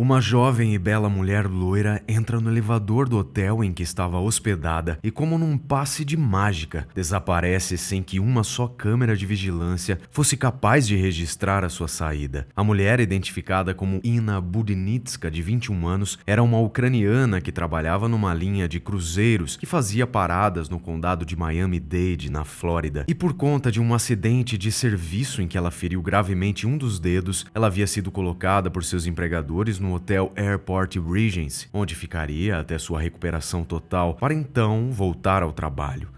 Uma jovem e bela mulher loira entra no elevador do hotel em que estava hospedada e, como num passe de mágica, desaparece sem que uma só câmera de vigilância fosse capaz de registrar a sua saída. A mulher, identificada como Inna Budinitska, de 21 anos, era uma ucraniana que trabalhava numa linha de cruzeiros que fazia paradas no condado de Miami-Dade, na Flórida. E por conta de um acidente de serviço em que ela feriu gravemente um dos dedos, ela havia sido colocada por seus empregadores no Hotel Airport Regency, onde ficaria até sua recuperação total, para então voltar ao trabalho.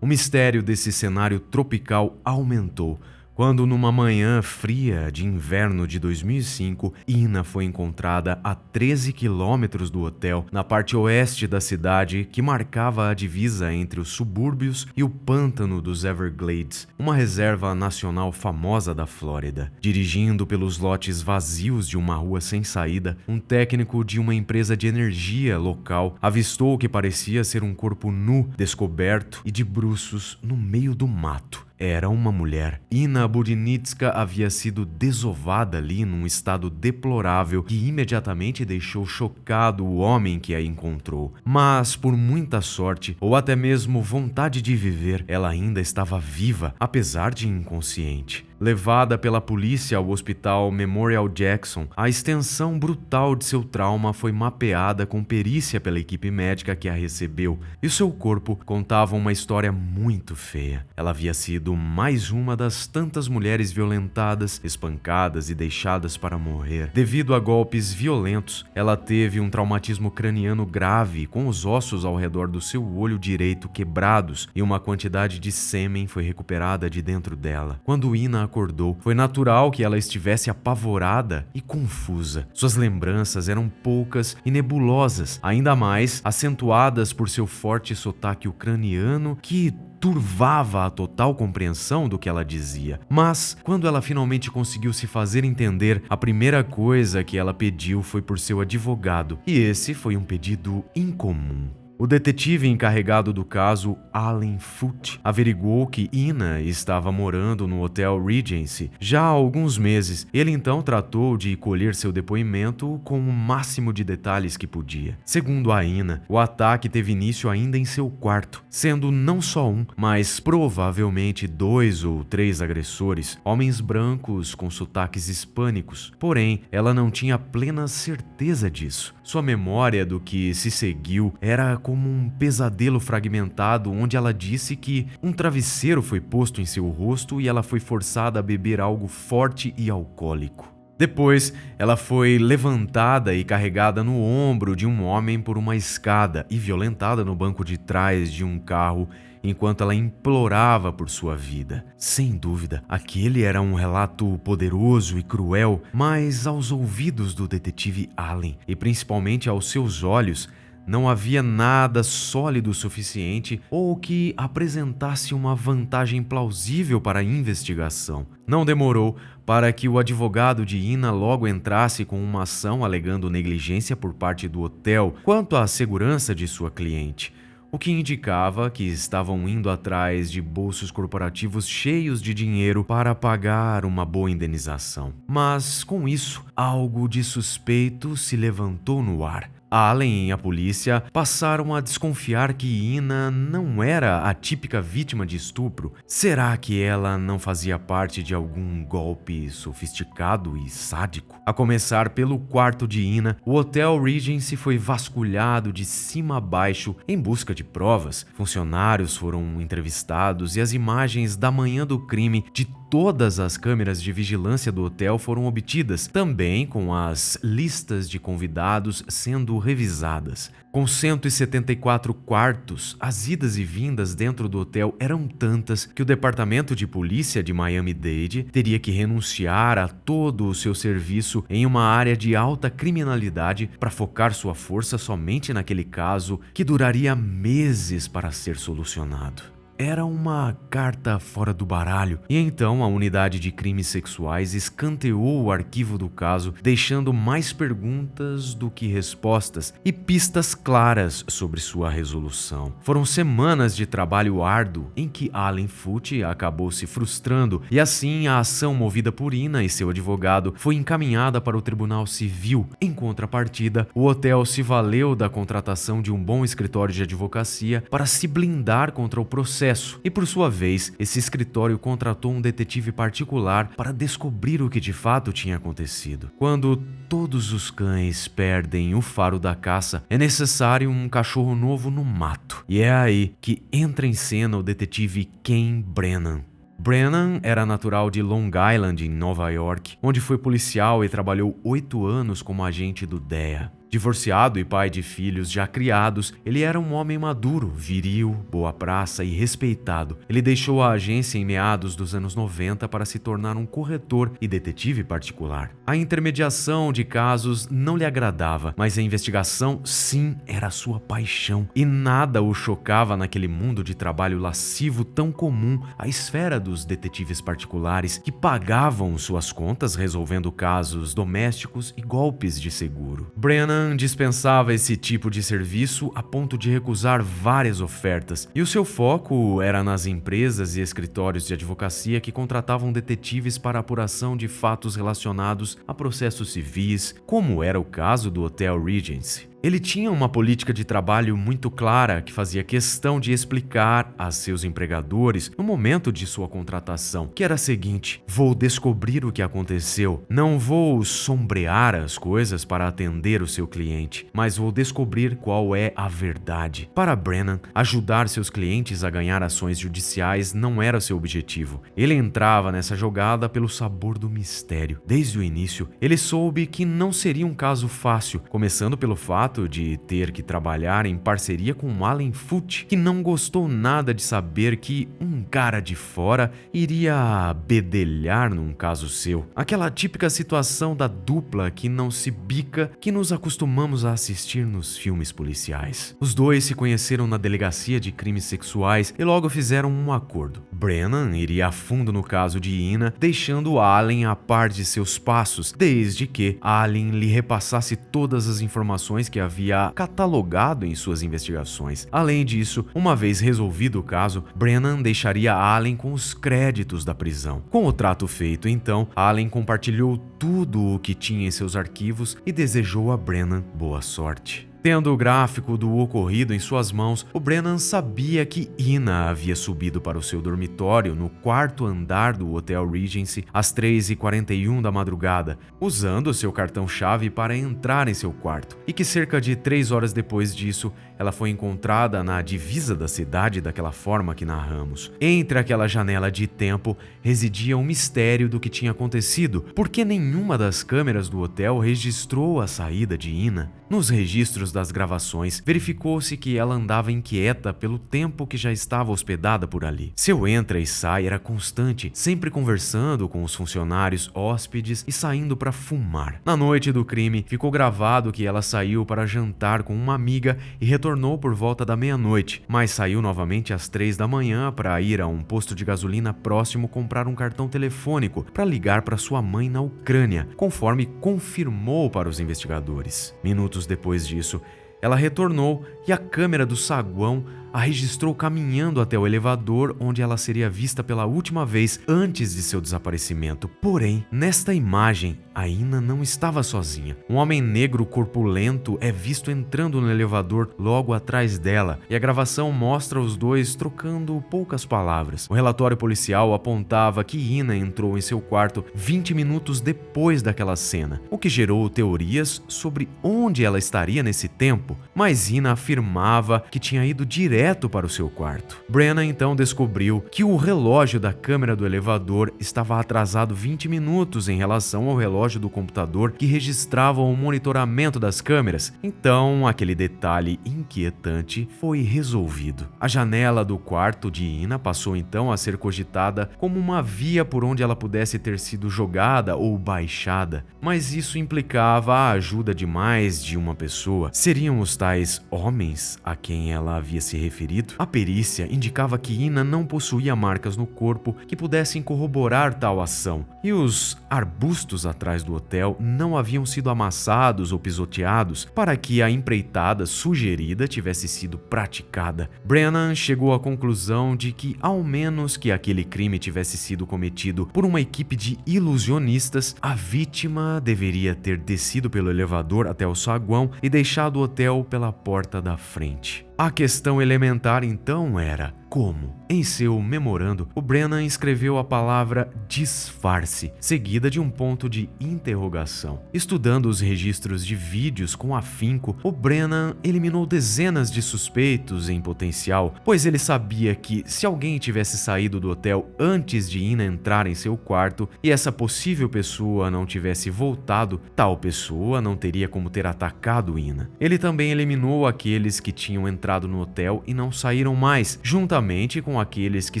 O mistério desse cenário tropical aumentou quando, numa manhã fria de inverno de 2005, Inna foi encontrada a 13 quilômetros do hotel, na parte oeste da cidade, que marcava a divisa entre os subúrbios e o pântano dos Everglades, uma reserva nacional famosa da Flórida. Dirigindo pelos lotes vazios de uma rua sem saída, um técnico de uma empresa de energia local avistou o que parecia ser um corpo nu, descoberto e de bruços no meio do mato. Era uma mulher. Inna Budinitska havia sido desovada ali num estado deplorável que imediatamente deixou chocado o homem que a encontrou. Mas, por muita sorte, ou até mesmo vontade de viver, ela ainda estava viva, apesar de inconsciente. Levada pela polícia ao hospital Memorial Jackson, a extensão brutal de seu trauma foi mapeada com perícia pela equipe médica que a recebeu, e seu corpo contava uma história muito feia. Ela havia sido mais uma das tantas mulheres violentadas, espancadas e deixadas para morrer. Devido a golpes violentos, ela teve um traumatismo craniano grave, com os ossos ao redor do seu olho direito quebrados, e uma quantidade de sêmen foi recuperada de dentro dela. Quando Inna acordou, foi natural que ela estivesse apavorada e confusa. Suas lembranças eram poucas e nebulosas, ainda mais acentuadas por seu forte sotaque ucraniano que turvava a total compreensão do que ela dizia. Mas, quando ela finalmente conseguiu se fazer entender, a primeira coisa que ela pediu foi por seu advogado, e esse foi um pedido incomum. O detetive encarregado do caso, Alan Foote, averiguou que Inna estava morando no Hotel Regency já há alguns meses. Ele então tratou de colher seu depoimento com o máximo de detalhes que podia. Segundo a Inna, o ataque teve início ainda em seu quarto, sendo não só um, mas provavelmente 2 ou 3 agressores, homens brancos com sotaques hispânicos. Porém, ela não tinha plena certeza disso. Sua memória do que se seguiu era como um pesadelo fragmentado, onde ela disse que um travesseiro foi posto em seu rosto e ela foi forçada a beber algo forte e alcoólico. Depois, ela foi levantada e carregada no ombro de um homem por uma escada e violentada no banco de trás de um carro enquanto ela implorava por sua vida. Sem dúvida, aquele era um relato poderoso e cruel, mas aos ouvidos do detetive Allen, e principalmente aos seus olhos, não havia nada sólido o suficiente ou que apresentasse uma vantagem plausível para a investigação. Não demorou para que o advogado de Inna logo entrasse com uma ação alegando negligência por parte do hotel quanto à segurança de sua cliente, o que indicava que estavam indo atrás de bolsos corporativos cheios de dinheiro para pagar uma boa indenização. Mas, com isso, algo de suspeito se levantou no ar. Allen e a polícia passaram a desconfiar que Inna não era a típica vítima de estupro. Será que ela não fazia parte de algum golpe sofisticado e sádico? A começar pelo quarto de Inna, o Hotel Regency foi vasculhado de cima a baixo em busca de provas. Funcionários foram entrevistados e as imagens da manhã do crime de todas as câmeras de vigilância do hotel foram obtidas, também com as listas de convidados sendo revisadas. Com 174 quartos, as idas e vindas dentro do hotel eram tantas que o departamento de polícia de Miami-Dade teria que renunciar a todo o seu serviço em uma área de alta criminalidade para focar sua força somente naquele caso que duraria meses para ser solucionado. era uma carta fora do baralho, e então a unidade de crimes sexuais escanteou o arquivo do caso, deixando mais perguntas do que respostas e pistas claras sobre sua resolução. Foram semanas de trabalho árduo em que Alan Foote acabou se frustrando, e assim a ação movida por Ina e seu advogado foi encaminhada para o Tribunal Civil. Em contrapartida, o hotel se valeu da contratação de um bom escritório de advocacia para se blindar contra o processo, e por sua vez, esse escritório contratou um detetive particular para descobrir o que de fato tinha acontecido. Quando todos os cães perdem o faro da caça, é necessário um cachorro novo no mato. E é aí que entra em cena o detetive Ken Brennan. Brennan era natural de Long Island, em Nova York, onde foi policial e trabalhou 8 anos como agente do DEA. Divorciado e pai de filhos já criados, ele era um homem maduro, viril, boa praça e respeitado. Ele deixou a agência em meados dos anos 90 para se tornar um corretor e detetive particular. A intermediação de casos não lhe agradava, mas a investigação, sim, era sua paixão. E nada o chocava naquele mundo de trabalho lascivo tão comum, a esfera dos detetives particulares que pagavam suas contas resolvendo casos domésticos e golpes de seguro. Brennan dispensava esse tipo de serviço a ponto de recusar várias ofertas, e o seu foco era nas empresas e escritórios de advocacia que contratavam detetives para a apuração de fatos relacionados a processos civis, como era o caso do Hotel Regency. Ele tinha uma política de trabalho muito clara que fazia questão de explicar a seus empregadores no momento de sua contratação, que era a seguinte: vou descobrir o que aconteceu, não vou sombrear as coisas para atender o seu cliente, mas vou descobrir qual é a verdade. Para Brennan, ajudar seus clientes a ganhar ações judiciais não era seu objetivo. Ele entrava nessa jogada pelo sabor do mistério. Desde o início, ele soube que não seria um caso fácil, começando pelo fato de ter que trabalhar em parceria com Alan Foote, que não gostou nada de saber que um cara de fora iria bedelhar num caso seu. Aquela típica situação da dupla que não se bica que nos acostumamos a assistir nos filmes policiais. Os dois se conheceram na delegacia de crimes sexuais e logo fizeram um acordo. Brennan iria a fundo no caso de Ina, deixando Alan a par de seus passos, desde que Alan lhe repassasse todas as informações que havia catalogado em suas investigações. Além disso, uma vez resolvido o caso, Brennan deixaria Alan com os créditos da prisão. Com o trato feito, então, Alan compartilhou tudo o que tinha em seus arquivos e desejou a Brennan boa sorte. Tendo o gráfico do ocorrido em suas mãos, o Brennan sabia que Ina havia subido para o seu dormitório no 4º andar do Hotel Regency às 3h41 da madrugada, usando seu cartão-chave para entrar em seu quarto, e que cerca de 3 horas depois disso, ela foi encontrada na divisa da cidade daquela forma que narramos. Entre aquela janela de tempo residia um mistério do que tinha acontecido, porque nenhuma das câmeras do hotel registrou a saída de Ina. Nos registros das gravações, verificou-se que ela andava inquieta pelo tempo que já estava hospedada por ali. Seu entra e sai era constante, sempre conversando com os funcionários, hóspedes e saindo para fumar. Na noite do crime, ficou gravado que ela saiu para jantar com uma amiga e retornou por volta da meia-noite, mas saiu novamente às 3 da manhã para ir a um posto de gasolina próximo comprar um cartão telefônico para ligar para sua mãe na Ucrânia, conforme confirmou para os investigadores. Minutos depois disso, ela retornou e a câmera do saguão a registrou caminhando até o elevador onde ela seria vista pela última vez antes de seu desaparecimento. Porém, nesta imagem, a Ina não estava sozinha. Um homem negro corpulento é visto entrando no elevador logo atrás dela, e a gravação mostra os dois trocando poucas palavras. O relatório policial apontava que Ina entrou em seu quarto 20 minutos depois daquela cena, o que gerou teorias sobre onde ela estaria nesse tempo, mas Ina afirmava que tinha ido direto para o seu quarto. Brennan então descobriu que o relógio da câmera do elevador estava atrasado 20 minutos em relação ao relógio do computador que registrava o monitoramento das câmeras. Então, aquele detalhe inquietante foi resolvido. A janela do quarto de Ina passou então a ser cogitada como uma via por onde ela pudesse ter sido jogada ou baixada, mas isso implicava a ajuda de mais de uma pessoa. Seriam os tais homens a quem ela havia se referido referido? A perícia indicava que Ina não possuía marcas no corpo que pudessem corroborar tal ação, e os arbustos atrás do hotel não haviam sido amassados ou pisoteados para que a empreitada sugerida tivesse sido praticada. Brennan chegou à conclusão de que, ao menos que aquele crime tivesse sido cometido por uma equipe de ilusionistas, a vítima deveria ter descido pelo elevador até o saguão e deixado o hotel pela porta da frente. A questão elementar então era: como? Em seu memorando, o Brennan escreveu a palavra disfarce, seguida de um ponto de interrogação. Estudando os registros de vídeos com afinco, o Brennan eliminou dezenas de suspeitos em potencial, pois ele sabia que, se alguém tivesse saído do hotel antes de Ina entrar em seu quarto e essa possível pessoa não tivesse voltado, tal pessoa não teria como ter atacado Ina. Ele também eliminou aqueles que tinham entrado no hotel e não saíram mais, juntamente com aqueles que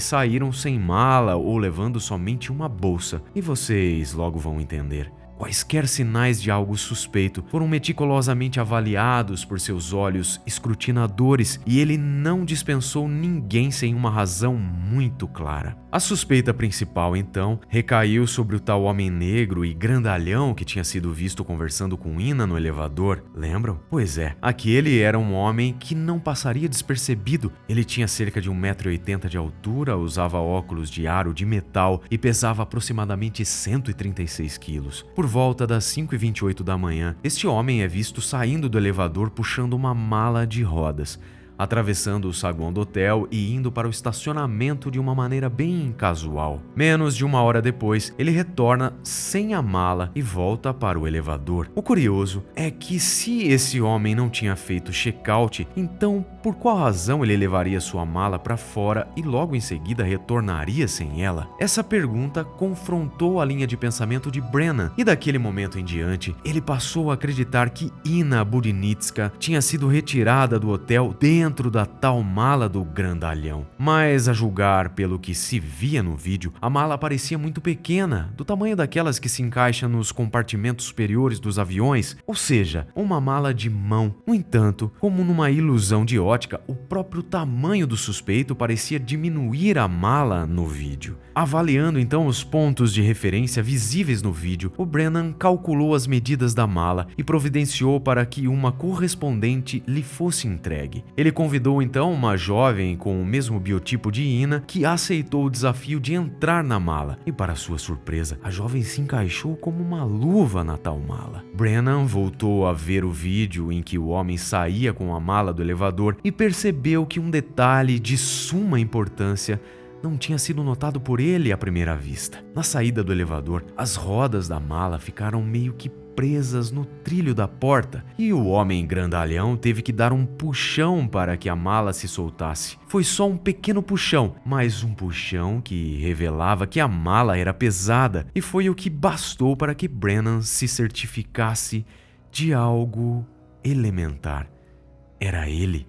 saíram sem mala ou levando somente uma bolsa. E vocês logo vão entender. Quaisquer sinais de algo suspeito foram meticulosamente avaliados por seus olhos escrutinadores e ele não dispensou ninguém sem uma razão muito clara. A suspeita principal, então, recaiu sobre o tal homem negro e grandalhão que tinha sido visto conversando com Ina no elevador. Lembram? Pois é, aquele era um homem que não passaria despercebido. Ele tinha cerca de 1,80 m de altura, usava óculos de aro de metal e pesava aproximadamente 136 quilos. Por volta das 5h28 da manhã, este homem é visto saindo do elevador puxando uma mala de rodas, atravessando o saguão do hotel e indo para o estacionamento de uma maneira bem casual. Menos de uma hora depois, ele retorna sem a mala e volta para o elevador. O curioso é que, se esse homem não tinha feito check-out, então por qual razão ele levaria sua mala para fora e logo em seguida retornaria sem ela? Essa pergunta confrontou a linha de pensamento de Brennan e daquele momento em diante, ele passou a acreditar que Ina Budinitska tinha sido retirada do hotel dentro da tal mala do grandalhão. Mas, a julgar pelo que se via no vídeo, a mala parecia muito pequena, do tamanho daquelas que se encaixam nos compartimentos superiores dos aviões, ou seja, uma mala de mão. No entanto, como numa ilusão de ótica, o próprio tamanho do suspeito parecia diminuir a mala no vídeo. Avaliando então os pontos de referência visíveis no vídeo, o Brennan calculou as medidas da mala e providenciou para que uma correspondente lhe fosse entregue. Ele convidou então uma jovem com o mesmo biotipo de Ina, que aceitou o desafio de entrar na mala, e para sua surpresa, a jovem se encaixou como uma luva na tal mala. Brennan voltou a ver o vídeo em que o homem saía com a mala do elevador e percebeu que um detalhe de suma importância não tinha sido notado por ele à primeira vista. Na saída do elevador, as rodas da mala ficaram meio que presas no trilho da porta e o homem grandalhão teve que dar um puxão para que a mala se soltasse. Foi só um pequeno puxão, mas um puxão que revelava que a mala era pesada, e foi o que bastou para que Brennan se certificasse de algo elementar. Era ele.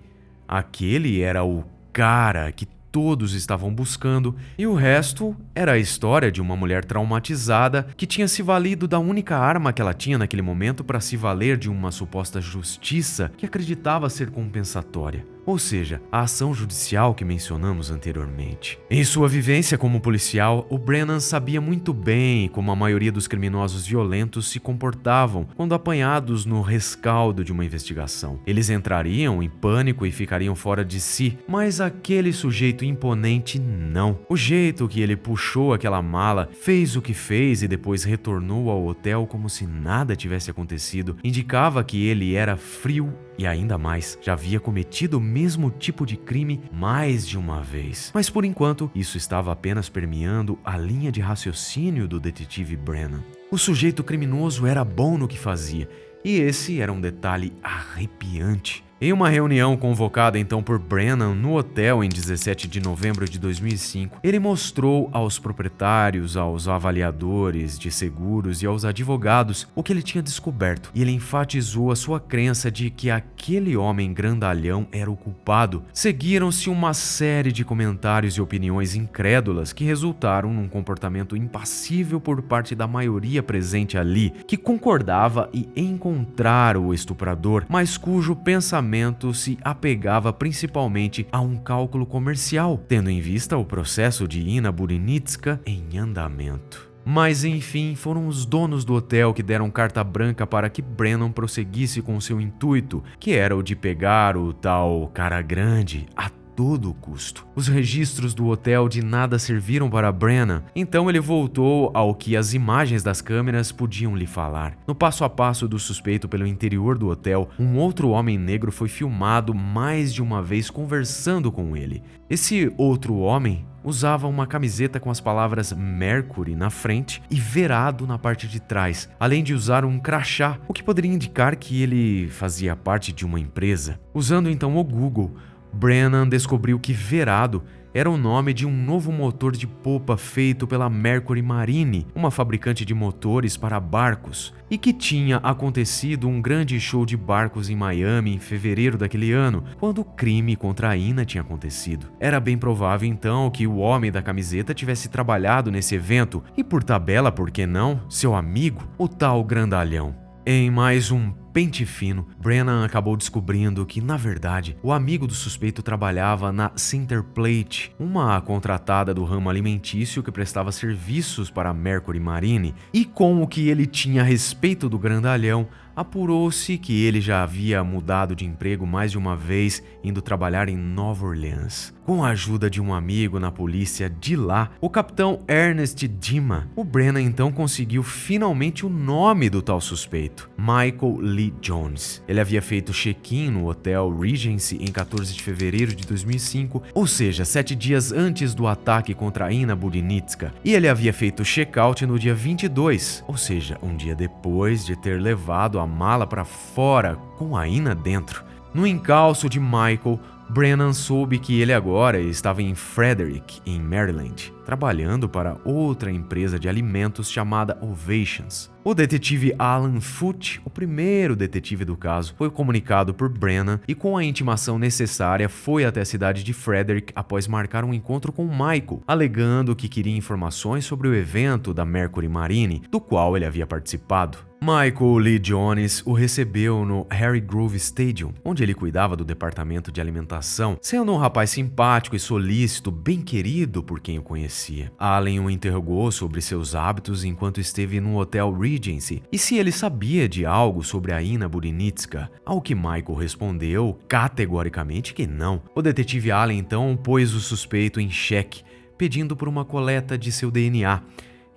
Aquele era o cara que todos estavam buscando, e o resto era a história de uma mulher traumatizada que tinha se valido da única arma que ela tinha naquele momento para se valer de uma suposta justiça que acreditava ser compensatória. Ou seja, a ação judicial que mencionamos anteriormente. Em sua vivência como policial, o Brennan sabia muito bem como a maioria dos criminosos violentos se comportavam quando apanhados no rescaldo de uma investigação. Eles entrariam em pânico e ficariam fora de si, mas aquele sujeito imponente não. O jeito que ele puxou aquela mala, fez o que fez e depois retornou ao hotel como se nada tivesse acontecido, indicava que ele era frio e, ainda mais, já havia cometido o mesmo tipo de crime mais de uma vez. Mas por enquanto, isso estava apenas permeando a linha de raciocínio do detetive Brennan. O sujeito criminoso era bom no que fazia, e esse era um detalhe arrepiante. Em uma reunião convocada então por Brennan no hotel em 17 de novembro de 2005, ele mostrou aos proprietários, aos avaliadores de seguros e aos advogados o que ele tinha descoberto, e ele enfatizou a sua crença de que aquele homem grandalhão era o culpado. Seguiram-se uma série de comentários e opiniões incrédulas que resultaram num comportamento impassível por parte da maioria presente ali, que concordava em encontrar o estuprador, mas cujo pensamento julgamento se apegava principalmente a um cálculo comercial, tendo em vista o processo de Ina Budinitska em andamento. Mas enfim, foram os donos do hotel que deram carta branca para que Brennan prosseguisse com seu intuito, que era o de pegar o tal cara grande a todo custo. Os registros do hotel de nada serviram para Brennan, então ele voltou ao que as imagens das câmeras podiam lhe falar. No passo a passo do suspeito pelo interior do hotel, um outro homem negro foi filmado mais de uma vez conversando com ele. Esse outro homem usava uma camiseta com as palavras Mercury na frente e Verado na parte de trás, além de usar um crachá, o que poderia indicar que ele fazia parte de uma empresa. Usando então o Google, Brennan descobriu que Verado era o nome de um novo motor de popa feito pela Mercury Marine, uma fabricante de motores para barcos, e que tinha acontecido um grande show de barcos em Miami em fevereiro daquele ano, quando o crime contra a Ina tinha acontecido. Era bem provável então que o homem da camiseta tivesse trabalhado nesse evento e, por tabela, por que não, seu amigo, o tal grandalhão. Em mais um pente fino, Brennan acabou descobrindo que, na verdade, o amigo do suspeito trabalhava na Centerplate, uma contratada do ramo alimentício que prestava serviços para a Mercury Marine, e com o que ele tinha a respeito do grandalhão, apurou-se que ele já havia mudado de emprego mais de uma vez, indo trabalhar em Nova Orleans. Com a ajuda de um amigo na polícia de lá, o capitão Ernest Dima, o Brennan então conseguiu finalmente o nome do tal suspeito, Michael Lee Jones. Ele havia feito check-in no Hotel Regency em 14 de fevereiro de 2005, ou seja, 7 dias antes do ataque contra a Ina Budinitska, e ele havia feito check-out no dia 22, ou seja, um dia depois de ter levado a mala para fora com a Ina dentro. No encalço de Michael, Brennan soube que ele agora estava em Frederick, em Maryland, trabalhando para outra empresa de alimentos chamada Ovations. O detetive Alan Foote, o primeiro detetive do caso, foi comunicado por Brennan e, com a intimação necessária, foi até a cidade de Frederick após marcar um encontro com Michael, alegando que queria informações sobre o evento da Mercury Marine, do qual ele havia participado. Michael Lee Jones o recebeu no Harry Grove Stadium, onde ele cuidava do departamento de alimentação, sendo um rapaz simpático e solícito, bem querido por quem o conhecia. Allen o interrogou sobre seus hábitos enquanto esteve no Hotel Regency e se ele sabia de algo sobre a Ina Budinitska, ao que Michael respondeu categoricamente que não. O detetive Allen então pôs o suspeito em xeque, pedindo por uma coleta de seu DNA,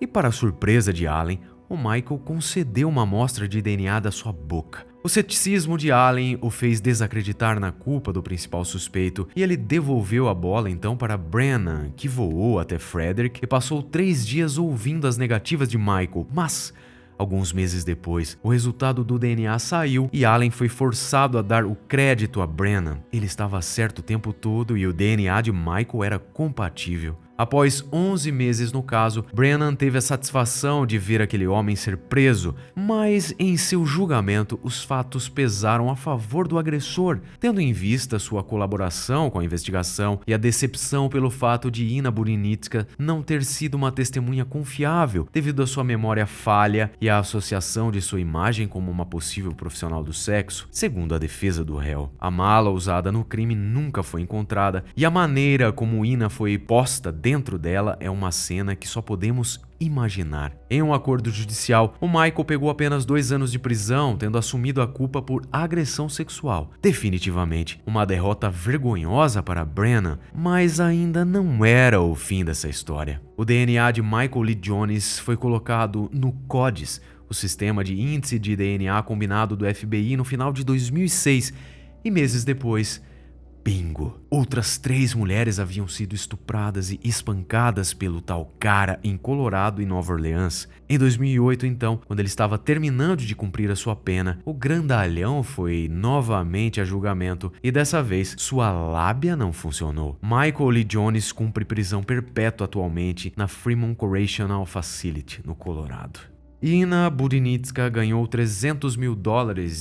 e para a surpresa de Allen, o Michael concedeu uma amostra de DNA da sua boca. O ceticismo de Allen o fez desacreditar na culpa do principal suspeito e ele devolveu a bola então para Brennan, que voou até Frederick e passou 3 dias ouvindo as negativas de Michael, mas alguns meses depois, o resultado do DNA saiu e Allen foi forçado a dar o crédito a Brennan. Ele estava certo o tempo todo e o DNA de Michael era compatível. Após 11 meses no caso, Brennan teve a satisfação de ver aquele homem ser preso, mas em seu julgamento os fatos pesaram a favor do agressor, tendo em vista sua colaboração com a investigação e a decepção pelo fato de Ina Budinitska não ter sido uma testemunha confiável devido à sua memória falha e à associação de sua imagem como uma possível profissional do sexo. Segundo a defesa do réu, a mala usada no crime nunca foi encontrada e a maneira como Ina foi posta dentro dela é uma cena que só podemos imaginar. Em um acordo judicial, o Michael pegou apenas 2 anos de prisão, tendo assumido a culpa por agressão sexual. Definitivamente, uma derrota vergonhosa para Brennan, mas ainda não era o fim dessa história. O DNA de Michael Lee Jones foi colocado no CODIS, o sistema de índice de DNA combinado do FBI, no final de 2006, e meses depois, bingo! Outras 3 mulheres haviam sido estupradas e espancadas pelo tal cara em Colorado e Nova Orleans. Em 2008, então, quando ele estava terminando de cumprir a sua pena, o grandalhão foi novamente a julgamento e dessa vez sua lábia não funcionou. Michael Lee Jones cumpre prisão perpétua atualmente na Fremont Correctional Facility, no Colorado. Ina Budinitska ganhou $300 mil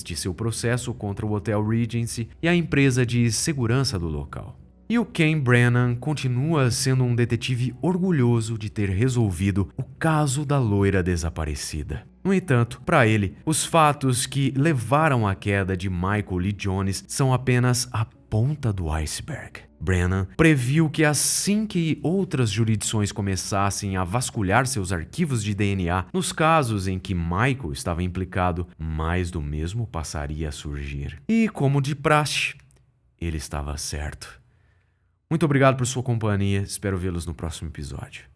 de seu processo contra o Hotel Regency e a empresa de segurança do local. E o Ken Brennan continua sendo um detetive orgulhoso de ter resolvido o caso da loira desaparecida. No entanto, para ele, os fatos que levaram à queda de Michael Lee Jones são apenas a ponta do iceberg. Brennan previu que assim que outras jurisdições começassem a vasculhar seus arquivos de DNA, nos casos em que Michael estava implicado, mais do mesmo passaria a surgir. E como de praxe, ele estava certo. Muito obrigado por sua companhia, espero vê-los no próximo episódio.